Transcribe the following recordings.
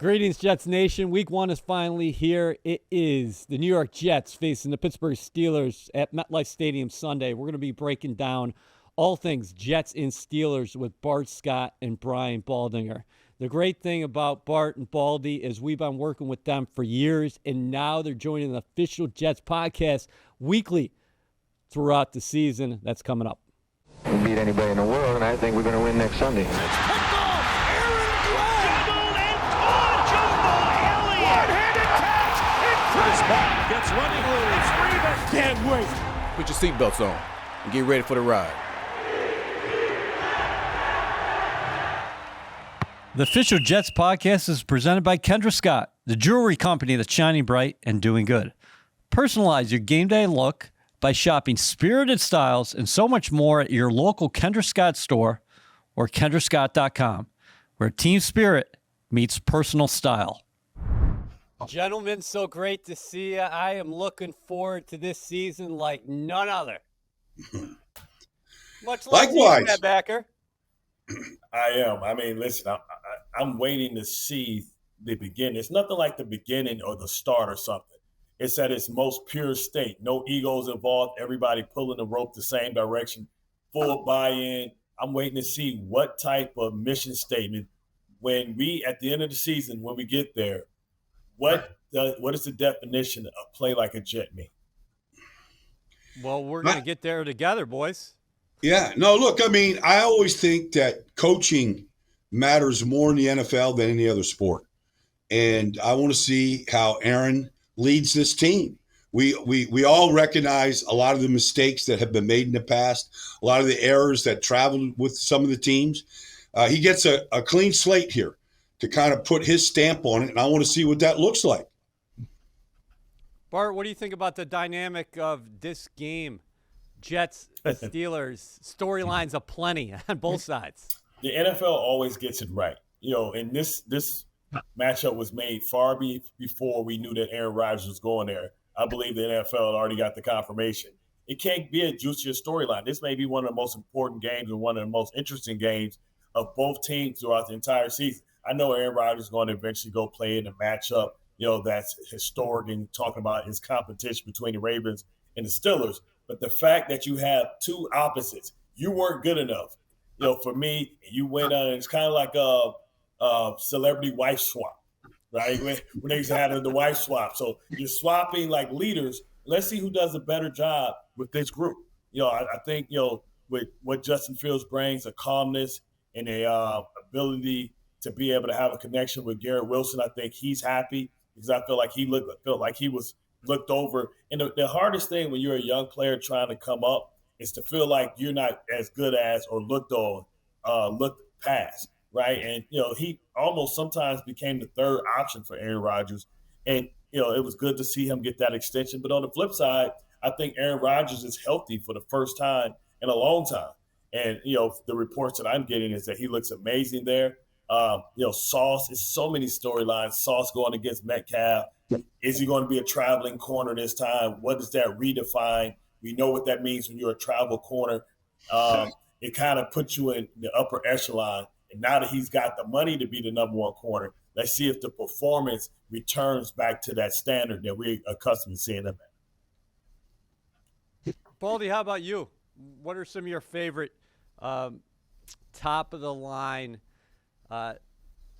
Greetings, Jets Nation. Week 1 is finally here. It is the New York Jets facing the Pittsburgh Steelers at MetLife Stadium Sunday. We're going to be breaking down all things Jets and Steelers with Bart Scott and Brian Baldinger. The great thing about Bart and Baldy is we've been working with them for years, and now they're joining the official Jets podcast weekly throughout the season. That's coming up. We beat anybody in the world, and I think we're going to win next Sunday. Bart gets running loose. Can't wait. Put your seatbelts on and get ready for the ride. The official Jets podcast is presented by Kendra Scott, the jewelry company that's shining bright and doing good. Personalize your game day look by shopping spirited styles and so much more at your local Kendra Scott store or kendrascott.com, where team spirit meets personal style. Gentlemen, so great to see you. I am looking forward to this season like none other. Much like Likewise. you, Backer. I am. I mean, listen, I'm waiting to see the beginning. It's nothing like the beginning or the start or something. It's at its most pure state. No egos involved. Everybody pulling the rope the same direction. Full buy-in. I'm waiting to see what type of mission statement when we, at the end of the season, when we get there, what is the definition of play like a Jet mean? Well, we're going to get there together, boys. Yeah. No, look, I mean, I always think that coaching matters more in the NFL than any other sport. And I want to see how Aaron leads this team. We all recognize a lot of the mistakes that have been made in the past, a lot of the errors that traveled with some of the teams. He gets a clean slate here to kind of put his stamp on it, and I want to see what that looks like. Bart, what do you think about the dynamic of this game? Jets, Steelers, storylines aplenty on both sides. The NFL always gets it right. You know, and this matchup was made far before we knew that Aaron Rodgers was going there. I believe the NFL had already got the confirmation. It can't be a juicier storyline. This may be one of the most important games and one of the most interesting games of both teams throughout the entire season. I know Aaron Rodgers is going to eventually go play in a matchup, you know, that's historic and talking about his competition between the Ravens and the Steelers. But the fact that you have two opposites, you weren't good enough, you know, for me. You went on. It's kind of like a celebrity wife swap, right? When they used to have the wife swap. So you're swapping like leaders. Let's see who does a better job with this group. You know, I think, you know, with what Justin Fields brings, a calmness and a ability to be able to have a connection with Garrett Wilson. I think he's happy because I feel like felt like he was looked over. And the hardest thing when you're a young player trying to come up is to feel like you're not as good as or looked past, right? And, you know, he almost sometimes became the third option for Aaron Rodgers. And, you know, it was good to see him get that extension. But on the flip side, I think Aaron Rodgers is healthy for the first time in a long time. And, you know, the reports that I'm getting is that he looks amazing there. You know, Sauce is so many storylines. Sauce going against Metcalf. Is he going to be a traveling corner this time? What does that redefine? We know what that means when you're a travel corner. It kind of puts you in the upper echelon. And now that he's got the money to be the number one corner, let's see if the performance returns back to that standard that we're accustomed to seeing him at. Baldy, how about you? What are some of your favorite top of the line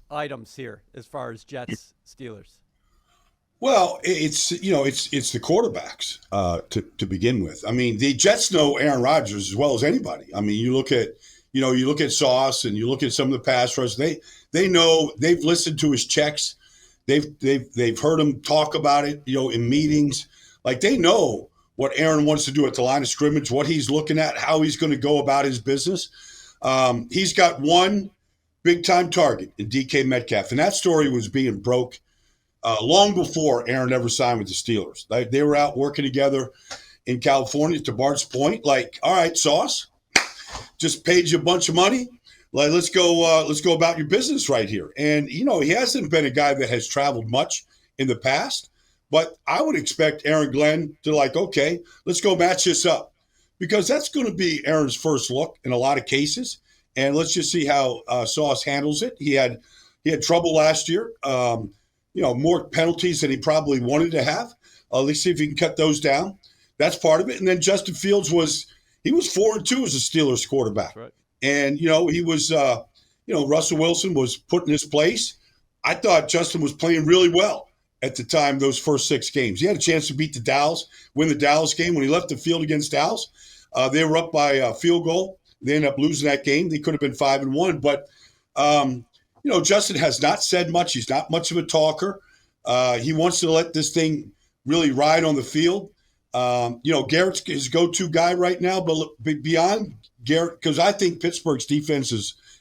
items here as far as Jets, Steelers? Well, it's the quarterbacks to begin with. I mean, the Jets know Aaron Rodgers as well as anybody. I mean, you look at Sauce and you look at some of the pass rush. They know, they've listened to his checks. They've heard him talk about it, you know, in meetings. Like, they know what Aaron wants to do at the line of scrimmage, what he's looking at, how he's going to go about his business. He's got one big-time target in DK Metcalf, and that story was being broke long before Aaron ever signed with the Steelers. They were out working together in California, to Bart's point. Like, all right, Sauce, just paid you a bunch of money. Like, let's go about your business right here. And, you know, he hasn't been a guy that has traveled much in the past, but I would expect Aaron Glenn to, like, okay, let's go match this up, because that's going to be Aaron's first look in a lot of cases. And let's just see how Sauce handles it. He had He had trouble last year. More penalties than he probably wanted to have. Let's see if he can cut those down. That's part of it. And then Justin Fields was 4-2 as a Steelers quarterback. Right. And, he was, Russell Wilson was put in his place. I thought Justin was playing really well at the time, those first 6 games. He had a chance to beat the Dallas, win the Dallas game. When he left the field against Dallas, they were up by a field goal. They ended up losing that game. They could have been 5-1. But, Justin has not said much. He's not much of a talker. He wants to let this thing really ride on the field. Garrett's his go-to guy right now, but beyond Garrett, because I think Pittsburgh's defense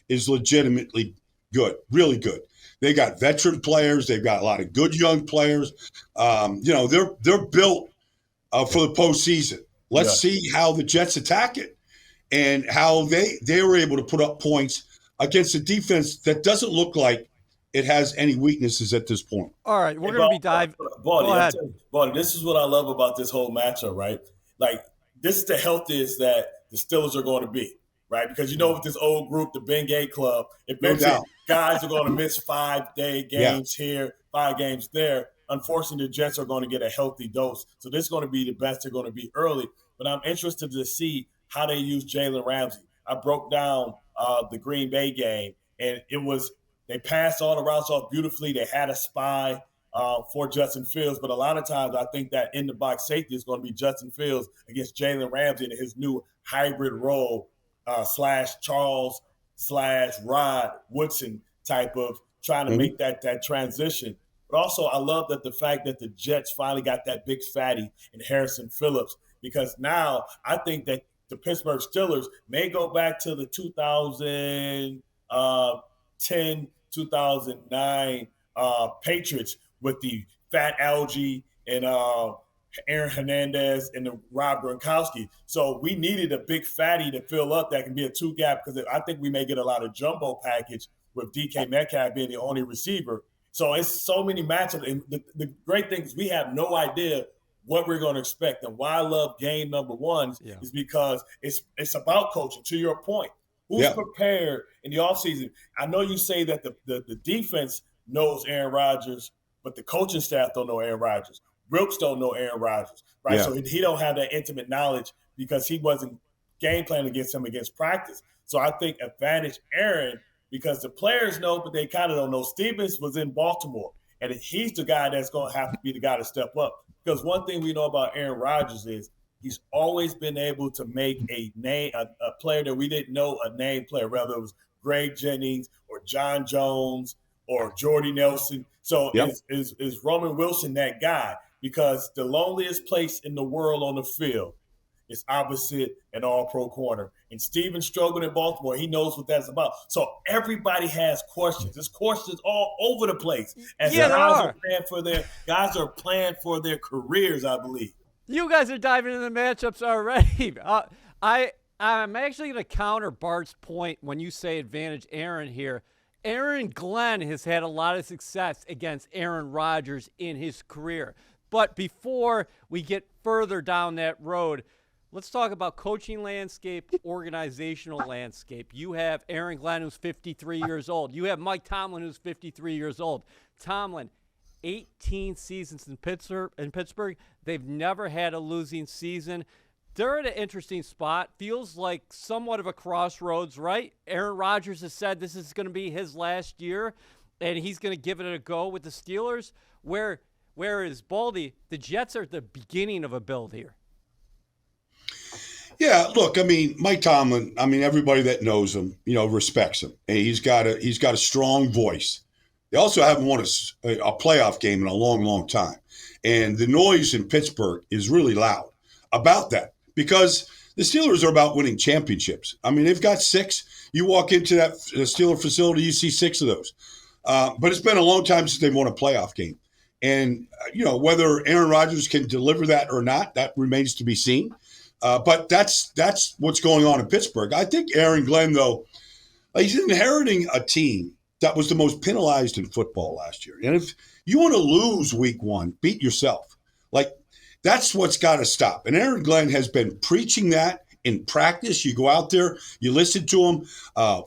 is legitimately good, really good. They got veteran players. They've got a lot of good young players. They're built for the postseason. Let's see how the Jets attack it and how they were able to put up points against a defense that doesn't look like it has any weaknesses at this point. All right, we're going to be diving. Go ahead. Baldy, this is what I love about this whole matchup, right? Like, this is the healthiest that the Steelers are going to be, right? Because with this old group, the Bengay Club, eventually guys are going to miss 5-day games here, 5 games there. Unfortunately, the Jets are going to get a healthy dose. So this is going to be the best they're going to be early. But I'm interested to see how they use Jalen Ramsey. I broke down the Green Bay game, and they passed all the routes off beautifully. They had a spy for Justin Fields, but a lot of times I think that in the box safety is going to be Justin Fields against Jalen Ramsey in his new hybrid role /Charles/Rod Woodson type of trying to make that transition. But also I love that the fact that the Jets finally got that big fatty in Harrison Phillips, because now I think that the Pittsburgh Steelers may go back to the 2010, 2009 Patriots with the fat Algie and Aaron Hernandez and the Rob Gronkowski. So we needed a big fatty to fill up that can be a 2-gap, because I think we may get a lot of jumbo package with DK Metcalf being the only receiver. So it's so many matchups. And the great thing is we have no idea what we're going to expect. And why I love game number 1 is because it's about coaching, to your point. Who's prepared in the offseason? I know you say that the defense knows Aaron Rodgers, but the coaching staff don't know Aaron Rodgers. Wilkes don't know Aaron Rodgers, right? So he don't have that intimate knowledge because he wasn't game planning against him against practice. So I think advantage Aaron, because the players know, but they kind of don't know. Stevens was in Baltimore, and he's the guy that's going to have to be the guy to step up. Because one thing we know about Aaron Rodgers is he's always been able to make a player that we didn't know a name player, whether it was Greg Jennings or John Jones or Jordy Nelson. So is Roman Wilson that guy? Because the loneliest place in the world on the field is opposite an all-pro corner. And Steven struggled in Baltimore. He knows what that's about. So everybody has questions. There's questions all over the place. As guys are playing for their careers, I believe. You guys are diving into the matchups already. I'm actually going to counter Bart's point when you say advantage Aaron here. Aaron Glenn has had a lot of success against Aaron Rodgers in his career. But before we get further down that road, let's talk about coaching landscape, organizational landscape. You have Aaron Glenn, who's 53 years old. You have Mike Tomlin, who's 53 years old. Tomlin, 18 seasons in Pittsburgh. They've never had a losing season. They're at an interesting spot. Feels like somewhat of a crossroads, right? Aaron Rodgers has said this is going to be his last year, and he's going to give it a go with the Steelers. Whereas Baldy, the Jets are at the beginning of a build here. Yeah, look, Mike Tomlin, everybody that knows him, respects him. And he's got a strong voice. They also haven't won a playoff game in a long, long time. And the noise in Pittsburgh is really loud about that because the Steelers are about winning championships. They've got 6. You walk into that Steeler facility, you see 6 of those. But it's been a long time since they've won a playoff game. And, whether Aaron Rodgers can deliver that or not, that remains to be seen. But that's what's going on in Pittsburgh. I think Aaron Glenn, though, he's inheriting a team that was the most penalized in football last year. And if you want to lose week 1, beat yourself. That's what's got to stop. And Aaron Glenn has been preaching that in practice. You go out there, you listen to him.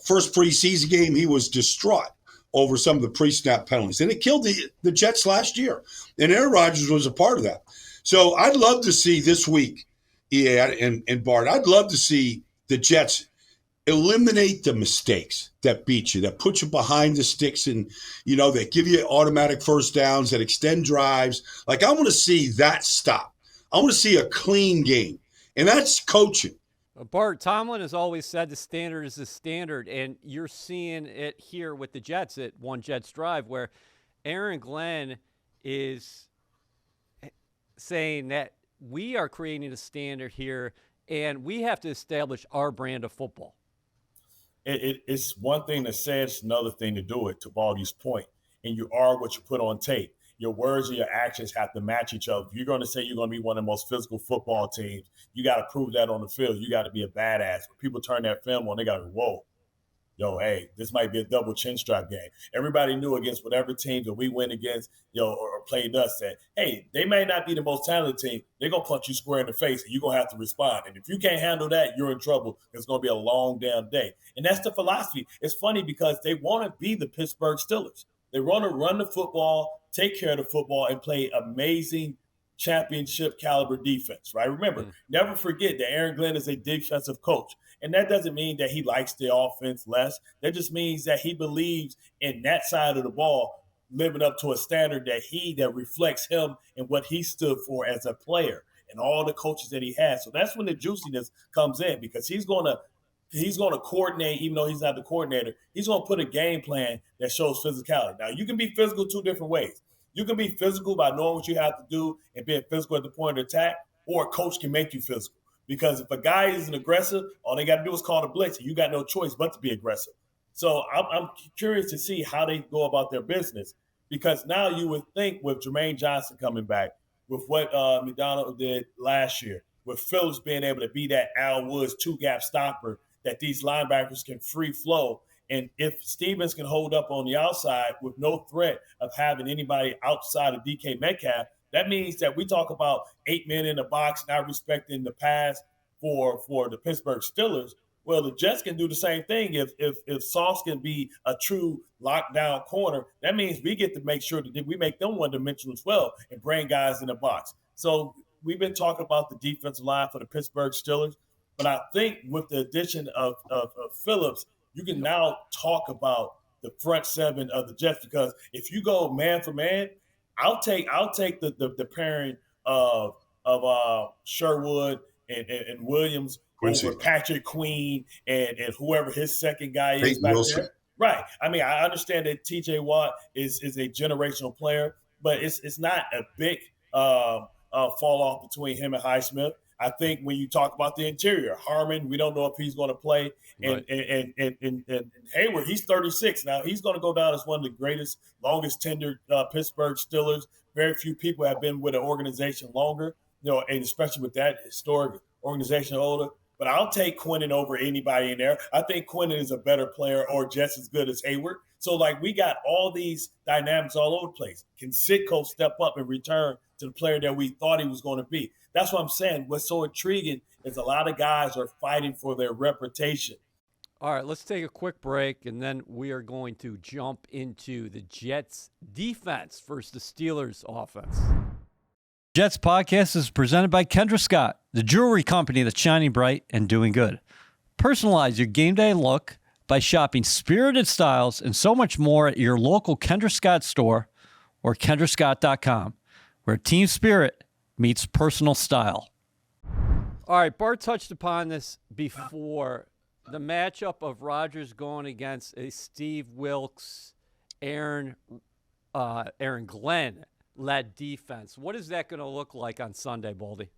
First preseason game, he was distraught over some of the pre-snap penalties. And it killed the Jets last year. And Aaron Rodgers was a part of that. So I'd love to see this week, and Bart, I'd love to see the Jets eliminate the mistakes that beat you, that put you behind the sticks, and, that give you automatic first downs, that extend drives. Like, I want to see that stop. I want to see a clean game. And that's coaching. Bart, Tomlin has always said the standard is the standard, and you're seeing it here with the Jets at One Jets Drive, where Aaron Glenn is saying that we are creating a standard here, and we have to establish our brand of football. It's one thing to say, it's another thing to do it, to Baldy's point. And you are what you put on tape. Your words and your actions have to match each other. If you're going to say you're going to be one of the most physical football teams, you got to prove that on the field. You got to be a badass. When people turn that film on, they got to go, whoa, hey, this might be a double chin strap game. Everybody knew against whatever team that we went against, or played us, that, hey, they may not be the most talented team. They're going to punch you square in the face, and you're going to have to respond. And if you can't handle that, you're in trouble. It's going to be a long damn day. And that's the philosophy. It's funny because they want to be the Pittsburgh Steelers. They want to run the football, take care of the football, and play amazing championship caliber defense, right? Remember, never forget that Aaron Glenn is a defensive coach. And that doesn't mean that he likes the offense less. That just means that he believes in that side of the ball living up to a standard that reflects him and what he stood for as a player and all the coaches that he has. So that's when the juiciness comes in, because he's going to coordinate, even though he's not the coordinator. He's going to put a game plan that shows physicality. Now, you can be physical two different ways. You can be physical by knowing what you have to do and being physical at the point of attack, or a coach can make you physical. Because if a guy isn't aggressive, all they got to do is call the blitz, and you got no choice but to be aggressive. So I'm curious to see how they go about their business, because now you would think with Jermaine Johnson coming back, with what McDonald did last year, with Phillips being able to be that Al Woods two-gap stopper, that these linebackers can free flow. And if Stevens can hold up on the outside with no threat of having anybody outside of DK Metcalf, that means that we talk about 8 men in the box not respecting the pass for the Pittsburgh Steelers. Well, the Jets can do the same thing. If Sauce can be a true lockdown corner, that means we get to make sure that we make them one-dimensional as well and bring guys in the box. So we've been talking about the defensive line for the Pittsburgh Steelers, but I think with the addition of Phillips, you can now talk about the front seven of the Jets, because if you go man for man, I'll take the pairing of Sherwood and Williams Quincy over Patrick Queen and whoever his second guy is back there. Right. I mean, I understand that TJ Watt is a generational player, but it's not a big fall off between him and Highsmith. I think when you talk about the interior, Harmon, we don't know if he's going to play. And, right. and Hayward, he's 36 now. He's going to go down as one of the greatest, longest tenured Pittsburgh Steelers. Very few people have been with an organization longer, and especially with that historic organization older. But I'll take Quinnen over anybody in there. I think Quinnen is a better player or just as good as Hayward. So, we got all these dynamics all over the place. Can Sitko step up and return to the player that we thought he was going to be? That's what I'm saying. What's so intriguing is a lot of guys are fighting for their reputation. All right, let's take a quick break, and then we are going to jump into the Jets defense versus the Steelers offense. Jets podcast is presented by Kendra Scott, the jewelry company that's shining bright and doing good. Personalize your game day look by shopping spirited styles and so much more at your local Kendra Scott store or kendrascott.com, where team spirit meets personal style. All right, Bart touched upon this before. The matchup of Rodgers going against a Steve Wilks, Aaron Glenn-led defense. What is that going to look like on Sunday, Baldy?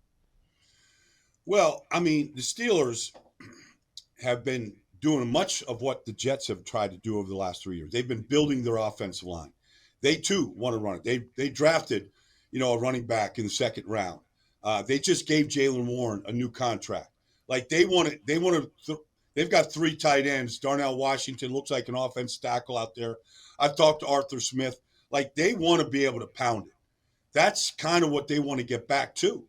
Well, I mean, the Steelers have been doing much of what the Jets have tried to do over the last 3 years. They've been building their offensive line. They, too, want to run it. They drafted a running back in the second round. They just gave Jalen Warren a new contract. They've got 3 tight ends. Darnell Washington looks like an offense tackle out there. I've talked to Arthur Smith. They want to be able to pound it. That's kind of what they want to get back to.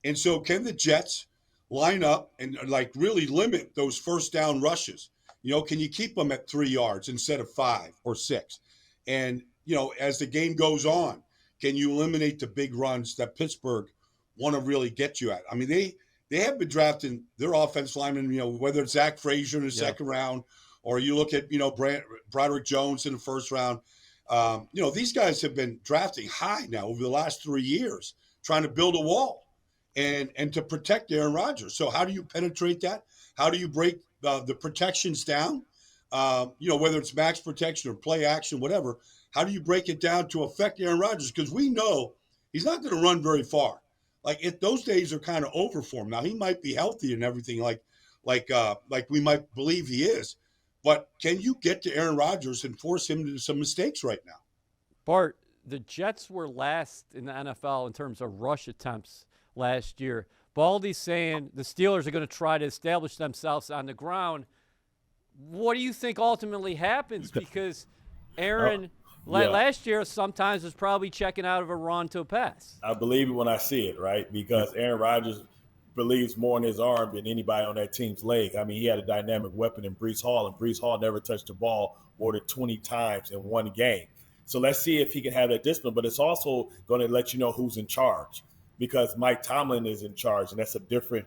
And so can the Jets line up and really limit those first down rushes? Can you keep them at 3 yards instead of 5 or 6? And, as the game goes on, can you eliminate the big runs that Pittsburgh want to really get you at? I mean, they have been drafting their offense linemen, whether it's Zach Frazier in the second round, or you look at, Broderick Jones in the first round. These guys have been drafting high now over the last 3 years, trying to build a wall and to protect Aaron Rodgers. So how do you penetrate that? How do you break the protections down? Whether it's max protection or play action, whatever, how do you break it down to affect Aaron Rodgers? Because we know he's not going to run very far. Like those days are kind of over for him. Now he might be healthy and everything like we might believe he is, but can you get to Aaron Rodgers and force him to do some mistakes right now? Bart, the Jets were last in the NFL in terms of rush attempts last year. Baldy's saying the Steelers are going to try to establish themselves on the ground. What do you think ultimately happens? Because Aaron last year sometimes was probably checking out of a run to a pass. I believe it when I see it, right? Because Aaron Rodgers believes more in his arm than anybody on that team's leg. I mean, he had a dynamic weapon in Breece Hall, and Breece Hall never touched the ball more than 20 times in one game. So let's see if he can have that discipline. But it's also going to let you know who's in charge, because Mike Tomlin is in charge, and that's a different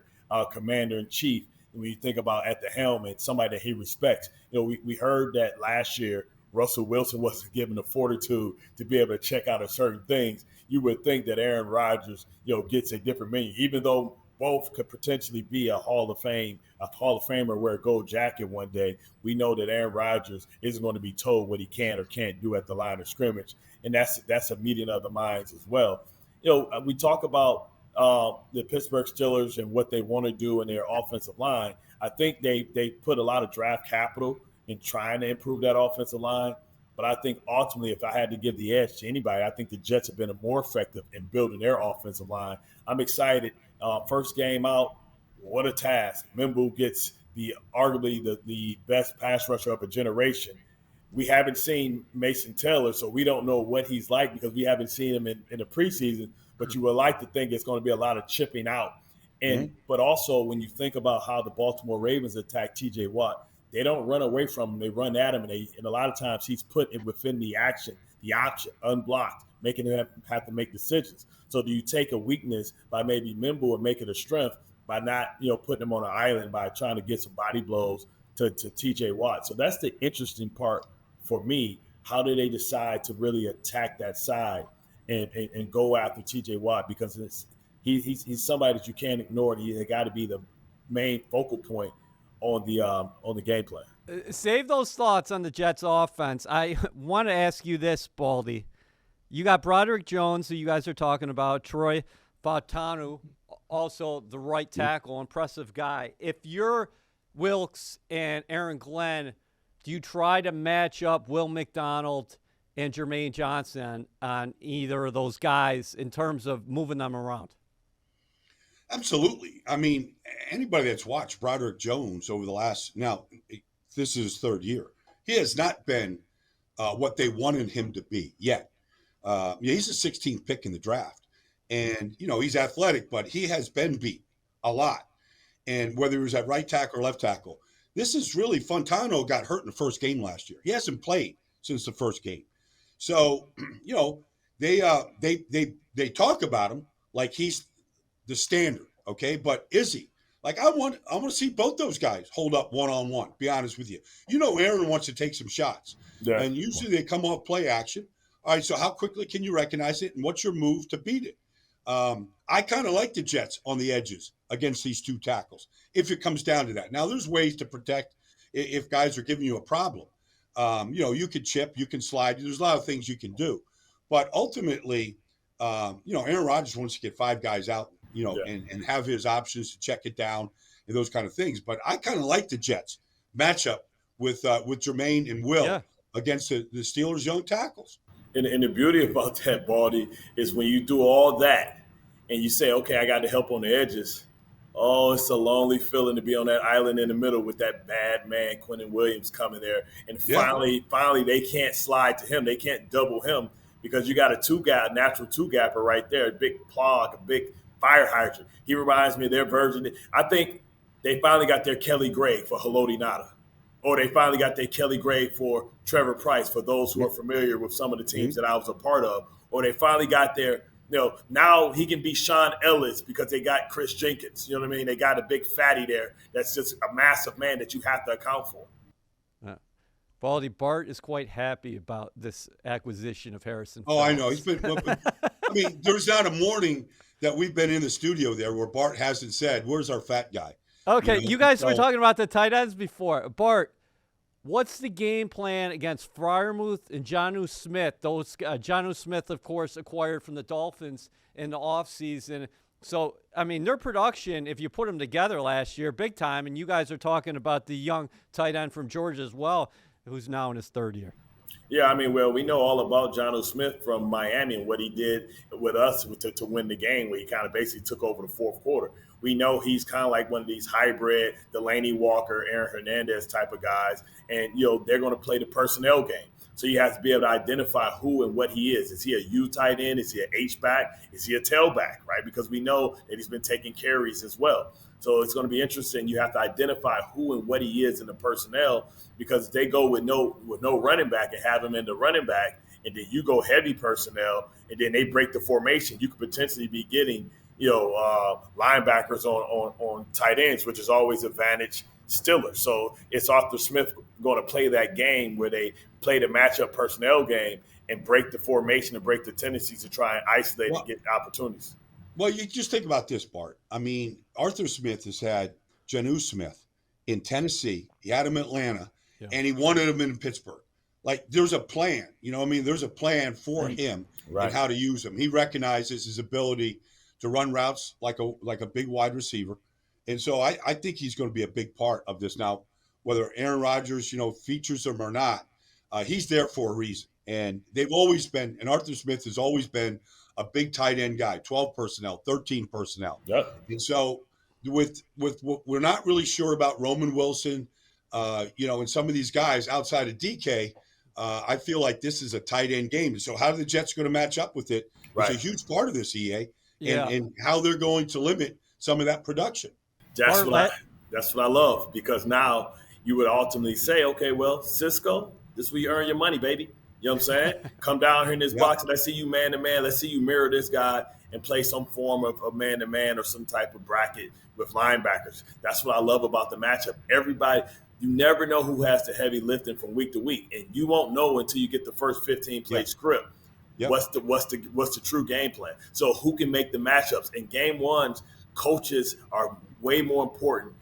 commander-in-chief when you think about at the helm and somebody that he respects. We heard that last year Russell Wilson wasn't given the fortitude to be able to check out of certain things. You would think that Aaron Rodgers, gets a different menu, even though both could potentially be a Hall of Famer wear a gold jacket one day. We know that Aaron Rodgers isn't going to be told what he can or can't do at the line of scrimmage, and that's a meeting of the minds as well. We talk about the Pittsburgh Steelers and what they want to do in their offensive line. I think they put a lot of draft capital in trying to improve that offensive line. But I think ultimately, if I had to give the edge to anybody, I think the Jets have been more effective in building their offensive line. I'm excited. First game out, what a task. Mimbu gets arguably the best pass rusher of a generation. We haven't seen Mason Taylor, so we don't know what he's like because we haven't seen him in the preseason. But you would like to think it's going to be a lot of chipping out. But also when you think about how the Baltimore Ravens attack T.J. Watt, they don't run away from him. They run at him, and a lot of times he's put within the option, unblocked, making him have to make decisions. So do you take a weakness by maybe Mimbu and make it a strength by not, putting him on an island by trying to get some body blows to T.J. Watt? So that's the interesting part for me. How do they decide to really attack that side and go after T.J. Watt? Because he's somebody that you can't ignore. He got to be the main focal point on the game plan. Save those thoughts on the Jets offense. I want to ask you this, Baldy. You got Broderick Jones, who you guys are talking about, Troy Fautanu, also the right tackle, impressive guy. If you're Wilkes and Aaron Glenn, do you try to match up Will McDonald and Jermaine Johnson on either of those guys in terms of moving them around? Absolutely. I mean, anybody that's watched Broderick Jones over the last, now this is his third year, he has not been what they wanted him to be yet. He's a 16th pick in the draft, and he's athletic, but he has been beat a lot. And whether he was at right tackle or left tackle, this is really Fontano got hurt in the first game last year. He hasn't played since the first game. So, they talk about him like he's the standard, okay? But is he? Like I want to see both those guys hold up one-on-one, be honest with you. Aaron wants to take some shots. Yeah. And usually they come off play action. All right, so how quickly can you recognize it, and what's your move to beat it? I kind of like the Jets on the edges against these two tackles, if it comes down to that. Now, there's ways to protect if guys are giving you a problem. You can chip, you can slide. There's a lot of things you can do. But ultimately, Aaron Rodgers wants to get five guys out, and have his options to check it down and those kind of things. But I kind of like the Jets matchup with Jermaine and Will against the Steelers' young tackles. And the beauty about that, Baldy, is when you do all that and you say, okay, I got to help on the edges. Oh, it's a lonely feeling to be on that island in the middle with that bad man, Quentin Williams, coming there. And finally, they can't slide to him. They can't double him because you got a natural two-gapper right there, a big plug, a big fire hydrant. He reminds me of their version. I think they finally got their Kelly Gray for Haloti Ngata. or they finally got their Kelly grade for Trevor Price, for those who are familiar with some of the teams that I was a part of, or they finally got their, now he can be Sean Ellis because they got Chris Jenkins. You know what I mean? They got a big fatty there that's just a massive man that you have to account for. Baldy, Bart is quite happy about this acquisition of Harrison Oh, Phillips. I know. He's been. I mean, there's not a morning that we've been in the studio there where Bart hasn't said, "Where's our fat guy?" Okay, you guys were talking about the tight ends before. Bart, what's the game plan against Freiermuth and Jonnu Smith? Those Jonnu Smith, of course, acquired from the Dolphins in the offseason. So, I mean, their production, if you put them together last year, big time, and you guys are talking about the young tight end from Georgia as well, who's now in his third year. Yeah, I mean, well, we know all about Jonnu Smith from Miami and what he did with us to win the game, where he kind of basically took over the fourth quarter. We know he's kind of like one of these hybrid Delaney Walker, Aaron Hernandez type of guys, and, they're going to play the personnel game. So you have to be able to identify who and what he is. Is he a U tight end? Is he an H-back? Is he a tailback, right? Because we know that he's been taking carries as well. So it's going to be interesting. You have to identify who and what he is in the personnel, because if they go with no running back and have him in the running back, and then you go heavy personnel, and then they break the formation, you could potentially be getting linebackers on tight ends, which is always advantage Stiller. So it's Arthur Smith going to play that game where they play the matchup personnel game and break the formation and break the tendencies to try and isolate and get opportunities. Well, you just think about this, Bart. I mean, Arthur Smith has had Jonnu Smith in Tennessee. He had him in Atlanta, and he wanted him in Pittsburgh. Like, there's a plan. There's a plan for him and how to use him. He recognizes his ability to run routes like a big wide receiver. And so I think he's going to be a big part of this. Now, whether Aaron Rodgers, features him or not, he's there for a reason. And they've always been, and Arthur Smith has always been a big tight end guy, 12 personnel, 13 personnel. Yep. And so with we're not really sure about Roman Wilson, and some of these guys outside of DK, I feel like this is a tight end game. So how are the Jets going to match up with it? It's a huge part of this, EA, and how they're going to limit some of that production. That's what I love, because now you would ultimately say, okay, well, Cisco, this is where you earn your money, baby. You know what I'm saying? Come down here in this box, and let's see you man-to-man. Let's see you mirror this guy and play some form of man-to-man or some type of bracket with linebackers. That's what I love about the matchup. Everybody, you never know who has the heavy lifting from week to week, and you won't know until you get the first 15-play script. Yep. What's the true game plan? So who can make the matchups? In game ones, coaches are way more important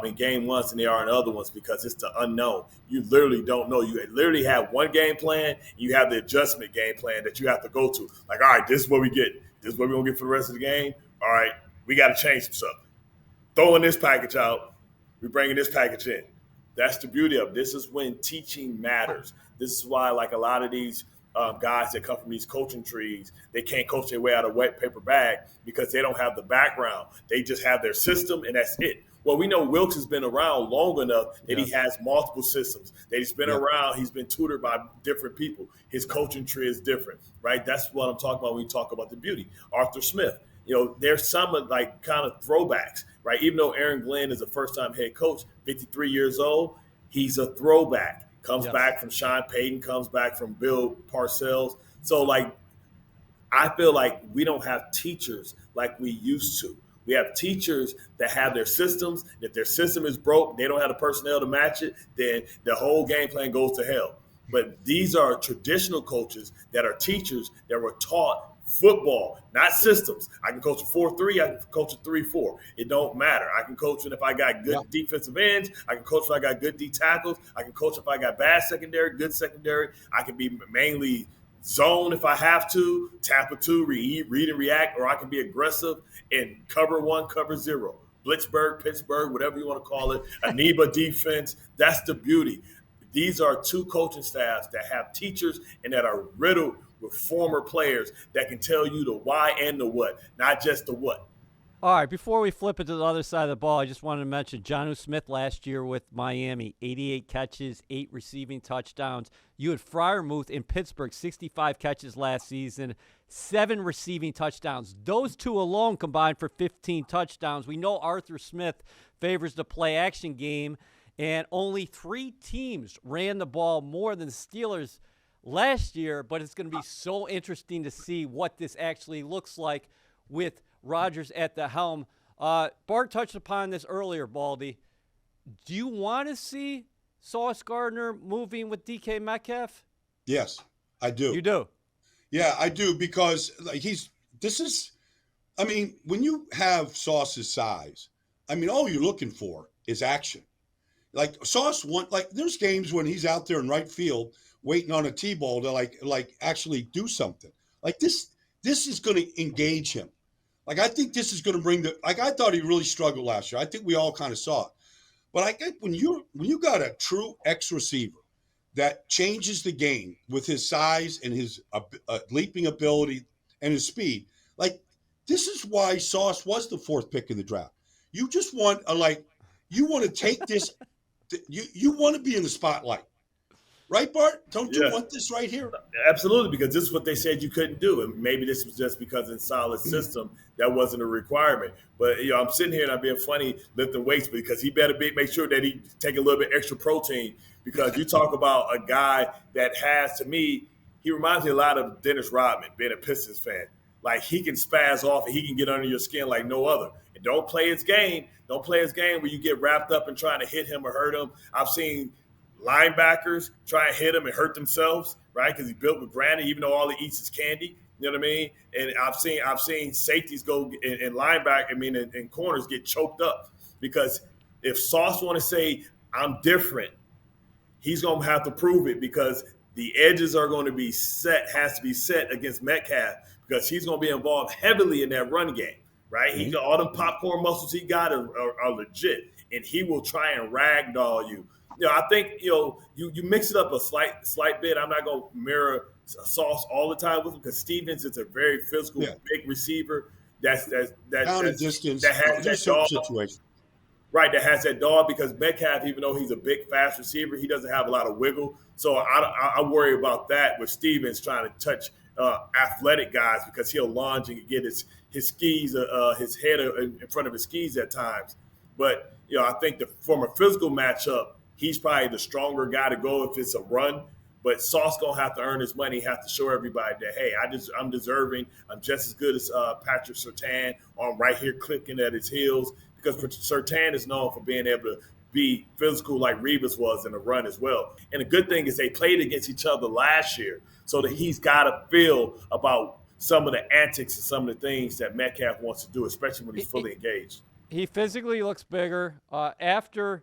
in game ones than they are in other ones, because it's the unknown. You literally don't know. You literally have one game plan. You have the adjustment game plan that you have to go to. Like, all right, this is what we get. This is what we're going to get for the rest of the game. All right, we got to change some stuff. Throwing this package out, we're bringing this package in. That's the beauty of it. This is when teaching matters. This is why, like, a lot of these guys that come from these coaching trees, they can't coach their way out of a wet paper bag because they don't have the background. They just have their system, and that's it. Well, we know Wilkes has been around long enough that he has multiple systems, that he's been around, he's been tutored by different people. His coaching tree is different, right? That's what I'm talking about when we talk about the beauty. Arthur Smith, there's some like kind of throwbacks, right? Even though Aaron Glenn is a first-time head coach, 53 years old, he's a throwback. Comes back from Sean Payton, comes back from Bill Parcells. So, like, I feel like we don't have teachers like we used to. We have teachers that have their systems. If their system is broke, they don't have the personnel to match it, then the whole game plan goes to hell. But these are traditional coaches that are teachers that were taught football, not systems. I can coach a 4-3. I can coach a 3-4. It don't matter. I can coach it if I got good defensive ends. I can coach if I got good D tackles. I can coach if I got bad secondary, good secondary. I can be mainly zone if I have to, tap a 2, read and react, or I can be aggressive and cover 1, cover 0. Blitzburg, Pittsburgh, whatever you want to call it, Amoeba defense. That's the beauty. These are two coaching staffs that have teachers and that are riddled with former players that can tell you the why and the what, not just the what. All right, before we flip it to the other side of the ball, I just wanted to mention Jonnu Smith last year with Miami, 88 catches, 8 receiving touchdowns. You had Freiermuth in Pittsburgh, 65 catches last season, 7 receiving touchdowns. Those two alone combined for 15 touchdowns. We know Arthur Smith favors the play-action game, And only 3 teams ran the ball more than the Steelers last year, but it's going to be so interesting to see what this actually looks like with Rodgers at the helm. Bart touched upon this earlier, Baldy. Do you want to see Sauce Gardner moving with DK Metcalf? Yes, I do. You do? Yeah, I do, because when you have Sauce's size, all you're looking for is action. Like Sauce there's games when he's out there in right field waiting on a T-ball to actually do something. Like this is going to engage him. Like, I think this is going to bring I thought he really struggled last year. I think we all kind of saw it. But I think when you got a true X receiver that changes the game with his size and his leaping ability and his speed, this is why Sauce was the 4th pick in the draft. You just want you want to take this. You want to be in the spotlight, right, Bart? Don't you want this right here? Absolutely, because this is what they said you couldn't do, and maybe this was just because in solid system that wasn't a requirement. But I'm sitting here and I'm being funny lifting weights because he better make sure that he take a little bit extra protein, because you talk about a guy that has, to me, he reminds me a lot of Dennis Rodman, being a Pistons fan. Like, he can spaz off and he can get under your skin like no other. And don't play his game. Don't play his game where you get wrapped up in trying to hit him or hurt him. I've seen linebackers try and hit him and hurt themselves, right? Because he built with granite, even though all he eats is candy. You know what I mean? And I've seen safeties go in linebacker, and corners get choked up, because if Sauce want to say I'm different, he's going to have to prove it, because the edges are going to be has to be set against Metcalf, because he's going to be involved heavily in that run game, right? Mm-hmm. He got all the popcorn muscles he got are legit, and he will try and ragdoll you. I think you mix it up a slight bit. I'm not going to mirror Sauce all the time with him, because Stevens is a very physical, big receiver. That's down a distance. That has that dog situation. Right, that has that dog, because Metcalf, even though he's a big, fast receiver, he doesn't have a lot of wiggle. So I worry about that with Stevens trying to touch athletic guys, because he'll lunge and get his skis, his head in front of his skis at times. But I think from a physical matchup, he's probably the stronger guy to go if it's a run. But Sauce gonna have to earn his money, have to show everybody that, hey, I'm deserving. I'm just as good as Patrick Surtain. I'm right here clicking at his heels, because Surtain is known for being able to be physical like Revis was in the run as well. And the good thing is they played against each other last year, so that he's got to feel about some of the antics and some of the things that Metcalf wants to do, especially when he's fully engaged. He physically looks bigger. After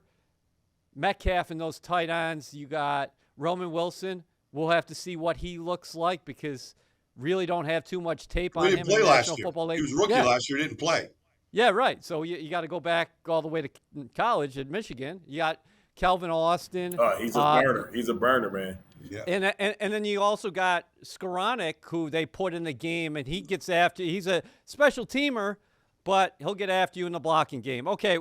Metcalf and those tight ends, you got Roman Wilson. We'll have to see what he looks like, because really don't have too much tape on him. He didn't play last year. Football League. He was rookie last year. Didn't play. Yeah, right. So you got to go back all the way to college at Michigan. You got Calvin Austin. He's a burner. He's a burner, man. Yeah. And then you also got Skoranek, who they put in the game, and he gets after. He's a special teamer, but he'll get after you in the blocking game. Okay,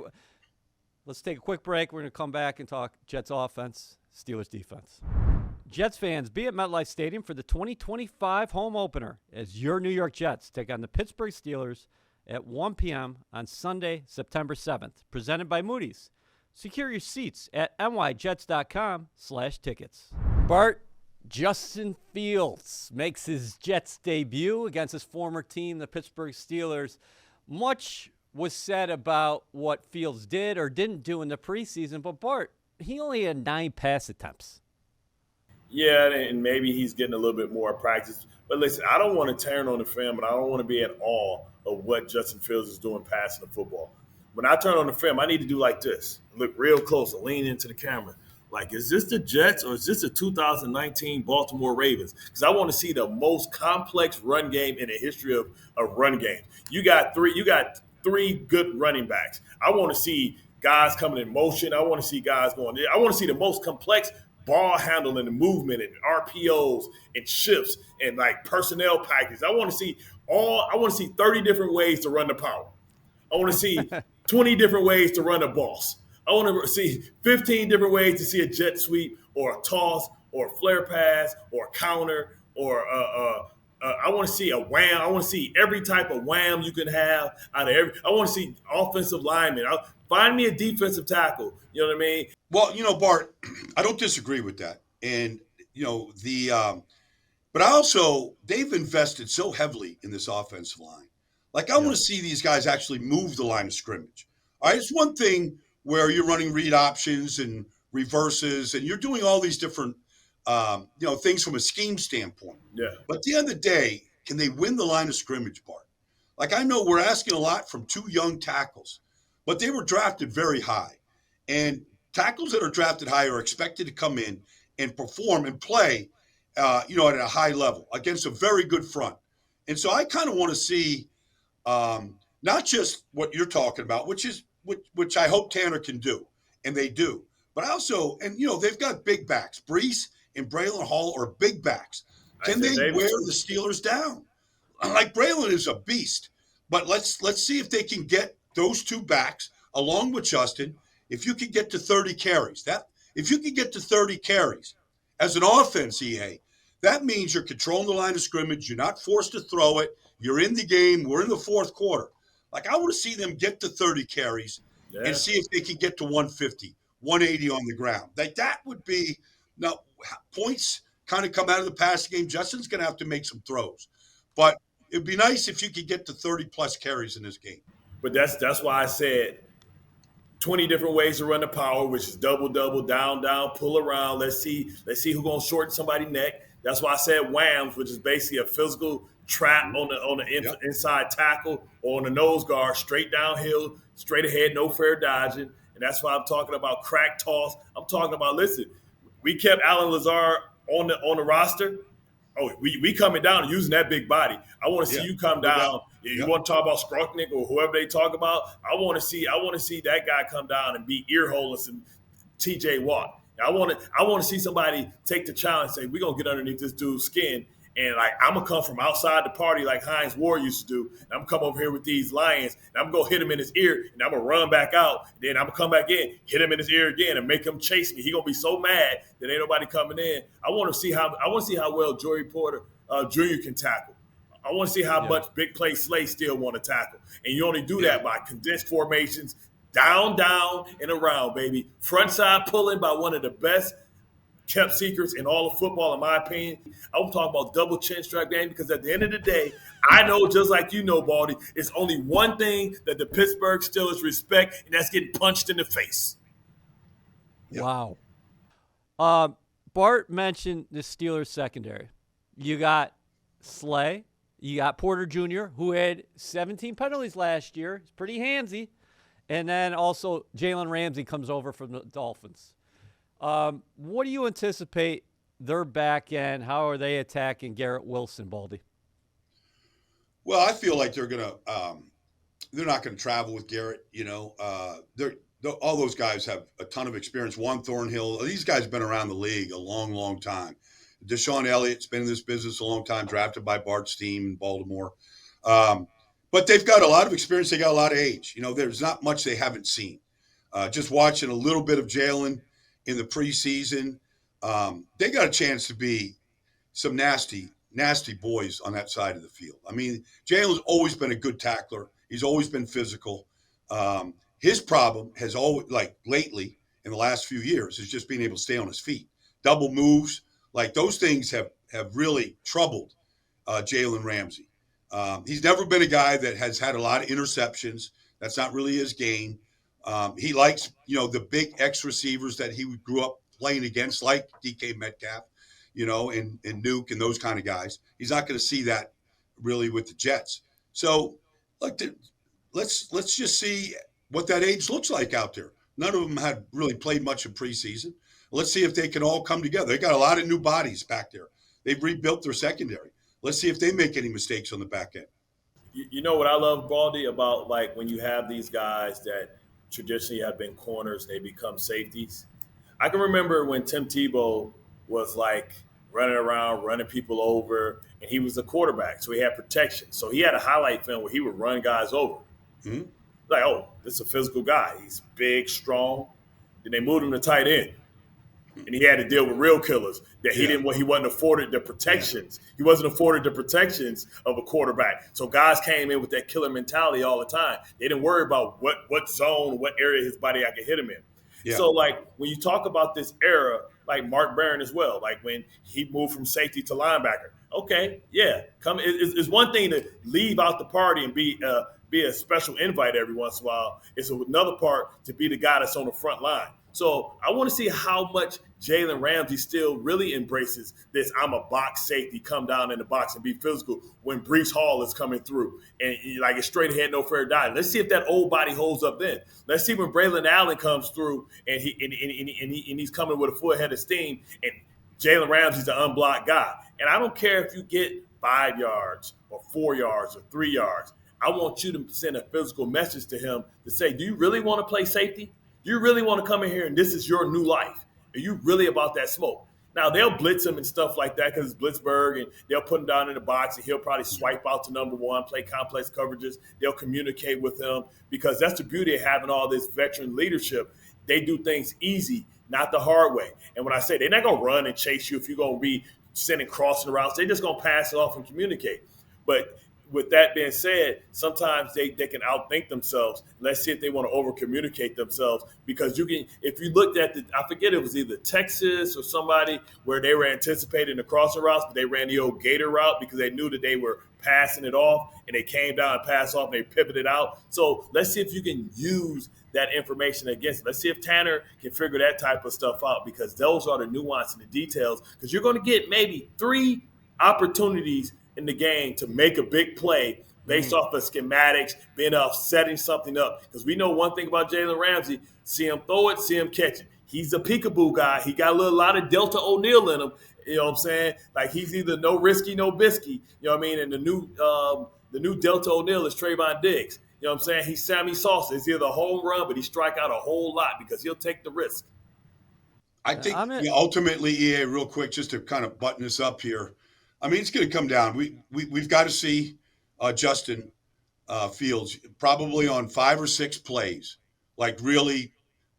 let's take a quick break. We're going to come back and talk Jets offense, Steelers defense. Jets fans, be at MetLife Stadium for the 2025 home opener as your New York Jets take on the Pittsburgh Steelers at 1 p.m. on Sunday, September 7th, presented by Moody's. Secure your seats at nyjets.com/tickets. Bart, Justin Fields makes his Jets debut against his former team, the Pittsburgh Steelers. Much was said about what Fields did or didn't do in the preseason, but Bart, he only had 9 pass attempts. Yeah, and maybe he's getting a little bit more practice. But listen, I don't want to turn on the film, and I don't want to be at awe of what Justin Fields is doing passing the football. When I turn on the film, I need to do like this. Look real close and lean into the camera. Like, is this the Jets or is this the 2019 Baltimore Ravens? Because I want to see the most complex run game in the history of run games. You got three good running backs. I want to see guys coming in motion. I want to see guys going there. I want to see the most complex ball handling and movement and RPOs and shifts and like personnel packages. I want to see 30 different ways to run the power. I want to see 20 different ways to run a boss. I want to see 15 different ways to see a jet sweep or a toss or a flare pass or a counter or I want to see a wham. I want to see every type of wham you can have out of every. I want to see offensive linemen. Find me a defensive tackle. You know what I mean? Well, Bart, I don't disagree with that. And, but they've invested so heavily in this offensive line. Like, I want to see these guys actually move the line of scrimmage. All right, it's one thing where you're running read options and reverses, and you're doing all these different, things from a scheme standpoint. Yeah. But at the end of the day, can they win the line of scrimmage, Bart? Like, I know we're asking a lot from two young tackles, but they were drafted very high. And tackles that are drafted high are expected to come in and perform and play, at a high level against a very good front. And so I kind of want to see not just what you're talking about, which I hope Tanner can do, and they do, but also, they've got big backs. Brees and Braylon Hall are big backs. Can they wear the Steelers down? Like, Braylon is a beast, but let's see if they can get those two backs along with Justin. If you can get to 30 carries, as an offense, that means you're controlling the line of scrimmage. You're not forced to throw it. You're in the game. We're in the fourth quarter. Like, I want to see them get to 30 carries and see if they can get to 150, 180 on the ground. Like, that would be now points kind of come out of the passing game. Justin's going to have to make some throws, but it'd be nice if you could get to 30 plus carries in this game. But that's why I said 20 different ways to run the power, which is double, down, pull around. Let's see who's gonna shorten somebody's neck. That's why I said whams, which is basically a physical trap on the inside tackle or on the nose guard, straight downhill, straight ahead, no fair dodging. And that's why I'm talking about crack toss. I'm talking about, listen, we kept Alan Lazard on the roster. Oh, we coming down and using that big body. I want to see you come down. You want to talk about Skroknik or whoever they talk about? I want to see that guy come down and be earholeless and T.J. Watt. I want to see somebody take the challenge and say, we're going to get underneath this dude's skin. And, like, I'm going to come from outside the party like Heinz Ward used to do. And I'm going to come over here with these Lions, and I'm going to hit him in his ear, and I'm going to run back out. Then I'm going to come back in, hit him in his ear again, and make him chase me. He's going to be so mad that ain't nobody coming in. I want to see how well Joey Porter Jr. can tackle. I want to see how much big play Slay still want to tackle. And you only do that by condensed formations, down, and around, baby. Front side pulling by one of the best kept secrets in all of football, in my opinion. I was talking about double chin strap game because at the end of the day, I know, just like you know, Baldy, it's only one thing that the Pittsburgh Steelers respect, and that's getting punched in the face. Wow. Bart mentioned the Steelers secondary. You got Slay. You got Porter Jr., who had 17 penalties last year. He's pretty handsy. And then also Jalen Ramsey comes over from the Dolphins. What do you anticipate their back end? How are they attacking Garrett Wilson, Baldy? Well, I feel like they're not going to travel with Garrett. All those guys have a ton of experience. Juan Thornhill, these guys have been around the league a long, long time. Deshaun Elliott's been in this business a long time, drafted by Bart's team in Baltimore. But they've got a lot of experience. They got a lot of age. There's not much they haven't seen. Just watching a little bit of Jalen in the preseason, they got a chance to be some nasty boys on that side of the field. I mean, Jalen's always been a good tackler. He's always been physical. His problem has always, like lately in the last few years, is just being able to stay on his feet. Double moves, like those things have really troubled Jalen Ramsey. He's never been a guy that has had a lot of interceptions. That's not really his game. He likes, the big X receivers that he grew up playing against, like DK Metcalf, and Nuke and those kind of guys. He's not going to see that really with the Jets. So, let's just see what that age looks like out there. None of them had really played much in preseason. Let's see if they can all come together. They got a lot of new bodies back there. They've rebuilt their secondary. Let's see if they make any mistakes on the back end. You know what I love, Baldy, about like when you have these guys that traditionally have been corners, they become safeties. I can remember when Tim Tebow was like running around, running people over, and he was a quarterback, so he had protection. So he had a highlight film where he would run guys over. Mm-hmm. Like, oh, this is a physical guy. He's big, strong. Then they moved him to tight end. and he had to deal with real killers that he wasn't afforded the protections. He wasn't afforded the protections of a quarterback. So guys came in with that killer mentality all the time. They didn't worry about what zone, what area of his body I could hit him in. Yeah. So, like, when you talk about this era, like Mark Barron as well, like when he moved from safety to linebacker, okay, yeah, it's one thing to leave out the party and be a special invite every once in a while. It's another part to be the guy that's on the front line. So I want to see how much Jalen Ramsey still really embraces this I'm a box safety, come down in the box and be physical when Breece Hall is coming through and like it's straight ahead, no fair die. Let's see if that old body holds up then. Let's see when Braylon Allen comes through and he's coming with a full head of steam and Jalen Ramsey's an unblocked guy. And I don't care if you get 5 yards or 4 yards or 3 yards. I want you to send a physical message to him to say, do you really want to play safety? Do you really want to come in here and this is your new life? Are you really about that smoke? Now, they'll blitz him and stuff like that because it's Blitzburg, and they'll put him down in the box, and he'll probably swipe out to number one, play complex coverages. They'll communicate with him because that's the beauty of having all this veteran leadership. They do things easy, not the hard way. And when I say they're not going to run and chase you if you're going to be sending crossing routes, they're just going to pass it off and communicate. But with that being said, sometimes they can outthink themselves. Let's see if they want to over-communicate themselves because you can. If you looked at I forget it was either Texas or somebody where they were anticipating the crossing routes, but they ran the old Gator route because they knew that they were passing it off and they came down and passed off and they pivoted out. So let's see if you can use that information against. Let's see if Tanner can figure that type of stuff out because those are the nuance and the details because you're going to get maybe 3 opportunities in the game to make a big play based off of schematics, being off setting something up. Because we know one thing about Jalen Ramsey, see him throw it, see him catch it. He's a peekaboo guy. He got a lot of Delta O'Neal in him. You know what I'm saying? Like he's either no risky, no bisky. You know what I mean? And the new Delta O'Neal is Trayvon Diggs. You know what I'm saying? He's Sammy Sosa. It's either a home run, but he strike out a whole lot because he'll take the risk. I think ultimately, EA, real quick, just to kind of button this up here, I mean, it's going to come down. We've got to see Justin Fields probably on 5 or 6 plays, like really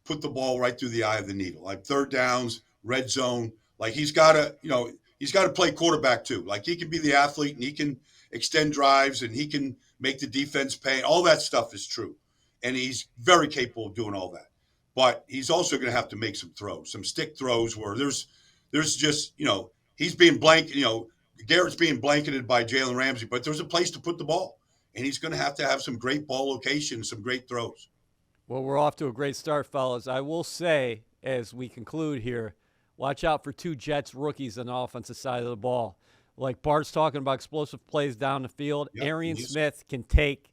put the ball right through the eye of the needle, like third downs, red zone. Like he's got to play quarterback too. Like he can be the athlete and he can extend drives and he can make the defense pay. All that stuff is true, and he's very capable of doing all that. But he's also going to have to make some throws, some stick throws where there's just he's being Garrett's being blanketed by Jalen Ramsey, but there's a place to put the ball, and he's going to have some great ball location, some great throws. Well, we're off to a great start, fellas. I will say, as we conclude here, watch out for 2 Jets rookies on the offensive side of the ball. Like Bart's talking about explosive plays down the field, yep, Arian Smith can take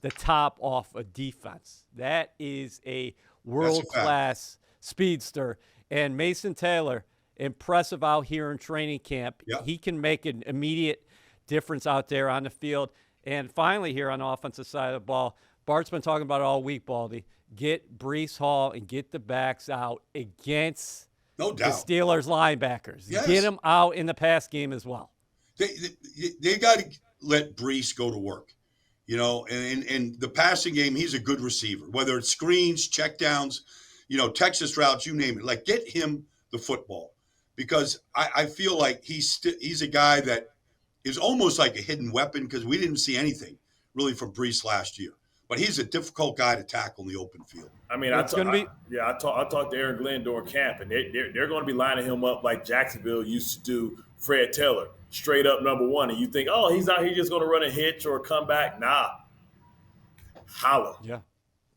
the top off a defense. That is a world-class speedster. And Mason Taylor, impressive out here in training camp. Yep. He can make an immediate difference out there on the field. And finally here on the offensive side of the ball, Bart's been talking about it all week, Baldy. Get Breece Hall and get the backs out against the Steelers linebackers. Yes. Get them out in the pass game as well. They got to let Breece go to work. And the passing game, he's a good receiver. Whether it's screens, checkdowns, Texas routes, you name it. Like, get him the football. Because I feel like he's a guy that is almost like a hidden weapon because we didn't see anything really from Breece last year. But he's a difficult guy to tackle in the open field. I mean, I talked to Aaron Glenn during camp, and they're going to be lining him up like Jacksonville used to do Fred Taylor, straight up number 1. And you think, oh, he's out here just going to run a hitch or a comeback. Nah. Holla. Yeah,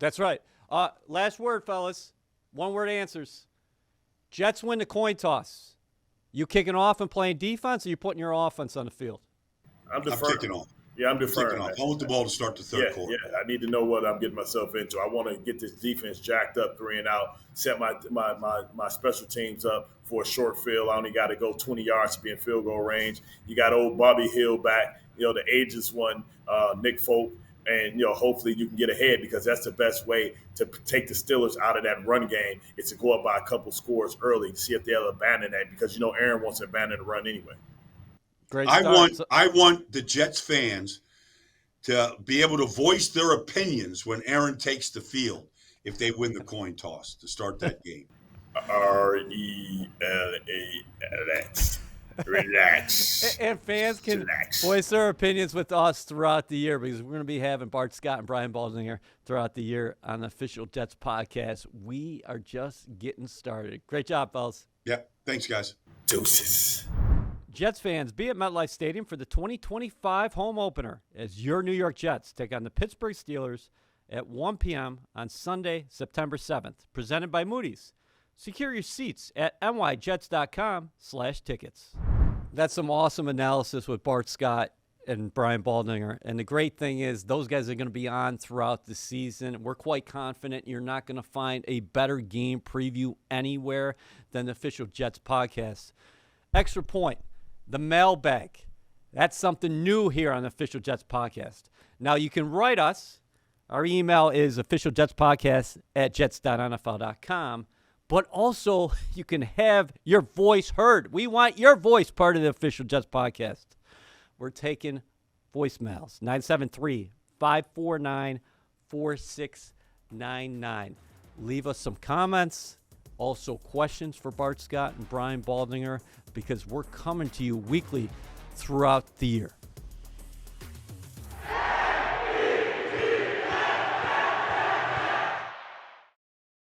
that's right. Last word, fellas. 1-word answers. Jets win the coin toss. You kicking off and playing defense, or you putting your offense on the field? I'm kicking off. Yeah, I'm deferring. I want the ball to start the third quarter. Yeah, I need to know what I'm getting myself into. I want to get this defense jacked up 3 and out, set my special teams up for a short field. I only got to go 20 yards to be in field goal range. You got old Bobby Hill back, the ageless one, Nick Folk. And, hopefully you can get ahead because that's the best way to take the Steelers out of that run game is to go up by a couple scores early, see if they'll abandon that because, Aaron wants to abandon the run anyway. Great start. I want the Jets fans to be able to voice their opinions when Aaron takes the field if they win the coin toss to start that game. RELAX. Relax. And fans can Relax. voice their opinions with us throughout the year because we're going to be having Bart Scott and Brian Baldinger throughout the year on the Official Jets podcast. We are just getting started. Great job, fellas. Yep. Thanks, guys. Deuces. Jets fans, be at MetLife Stadium for the 2025 home opener as your New York Jets take on the Pittsburgh Steelers at 1 p.m. on Sunday, September 7th. Presented by Moody's. Secure your seats at nyjets.com/tickets. That's some awesome analysis with Bart Scott and Brian Baldinger. And the great thing is those guys are going to be on throughout the season. We're quite confident you're not going to find a better game preview anywhere than the Official Jets podcast. Extra point, the mailbag. That's something new here on the Official Jets podcast. Now you can write us. Our email is officialjetspodcast@jets.nfl.com. But also, you can have your voice heard. We want your voice part of the Official Jets podcast. We're taking voicemails, 973-549-4699. Leave us some comments, also questions for Bart Scott and Brian Baldinger, because we're coming to you weekly throughout the year.